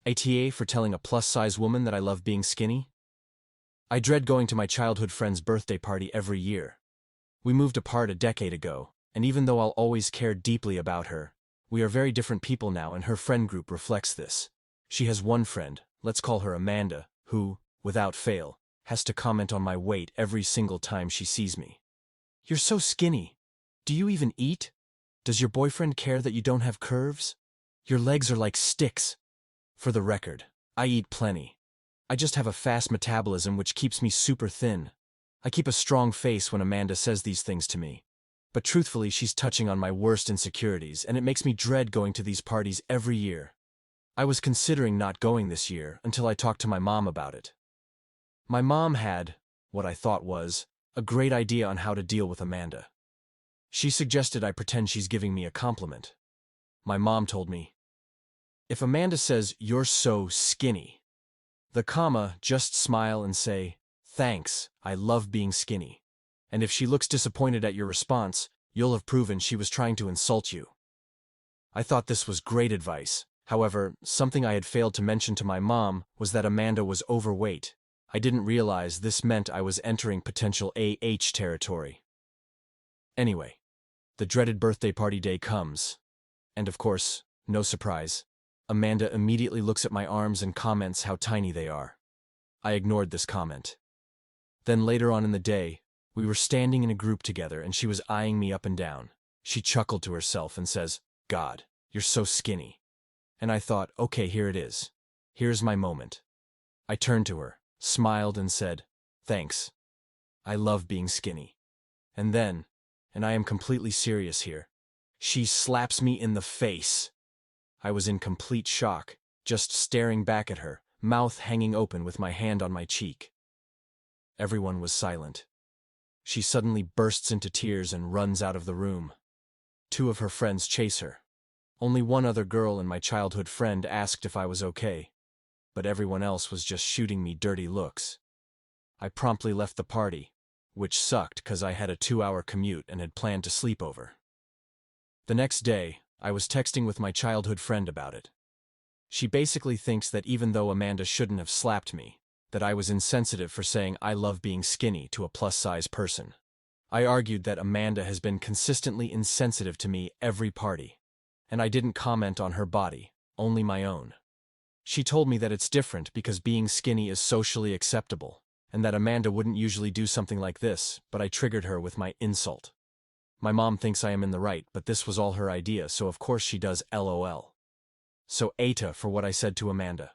ATA for telling a plus-size woman that I love being skinny? I dread going to my childhood friend's birthday party every year. We moved apart a decade ago, and even though I'll always care deeply about her, we are very different people now, and her friend group reflects this. She has one friend, let's call her Amanda, who, without fail, has to comment on my weight every single time she sees me. "You're so skinny. Do you even eat? Does your boyfriend care that you don't have curves? Your legs are like sticks." For the record, I eat plenty. I just have a fast metabolism which keeps me super thin. I keep a strong face when Amanda says these things to me. But truthfully, she's touching on my worst insecurities, and it makes me dread going to these parties every year. I was considering not going this year until I talked to my mom about it. My mom had, what I thought was, a great idea on how to deal with Amanda. She suggested I pretend she's giving me a compliment. My mom told me, "If Amanda says, 'You're so skinny,' the comma, just smile and say, 'Thanks, I love being skinny.' And if she looks disappointed at your response, you'll have proven she was trying to insult you." I thought this was great advice. However, something I had failed to mention to my mom was that Amanda was overweight. I didn't realize this meant I was entering potential AH territory. Anyway, the dreaded birthday party day comes. And of course, no surprise, Amanda immediately looks at my arms and comments how tiny they are. I ignored this comment. Then later on in the day, we were standing in a group together and she was eyeing me up and down. She chuckled to herself and says, "God, you're so skinny." And I thought, okay, here it is. Here's my moment. I turned to her, smiled and said, "Thanks. I love being skinny." And then, and I am completely serious here, she slaps me in the face. I was in complete shock, just staring back at her, mouth hanging open with my hand on my cheek. Everyone was silent. She suddenly bursts into tears and runs out of the room. Two of her friends chase her. Only one other girl and my childhood friend asked if I was okay, but everyone else was just shooting me dirty looks. I promptly left the party, which sucked because I had a 2-hour commute and had planned to sleep over. The next day, I was texting with my childhood friend about it. She basically thinks that even though Amanda shouldn't have slapped me, that I was insensitive for saying I love being skinny to a plus-size person. I argued that Amanda has been consistently insensitive to me every party, and I didn't comment on her body, only my own. She told me that it's different because being skinny is socially acceptable, and that Amanda wouldn't usually do something like this, but I triggered her with my insult. My mom thinks I am in the right, but this was all her idea, so of course she does LOL. So AITAH for what I said to Amanda.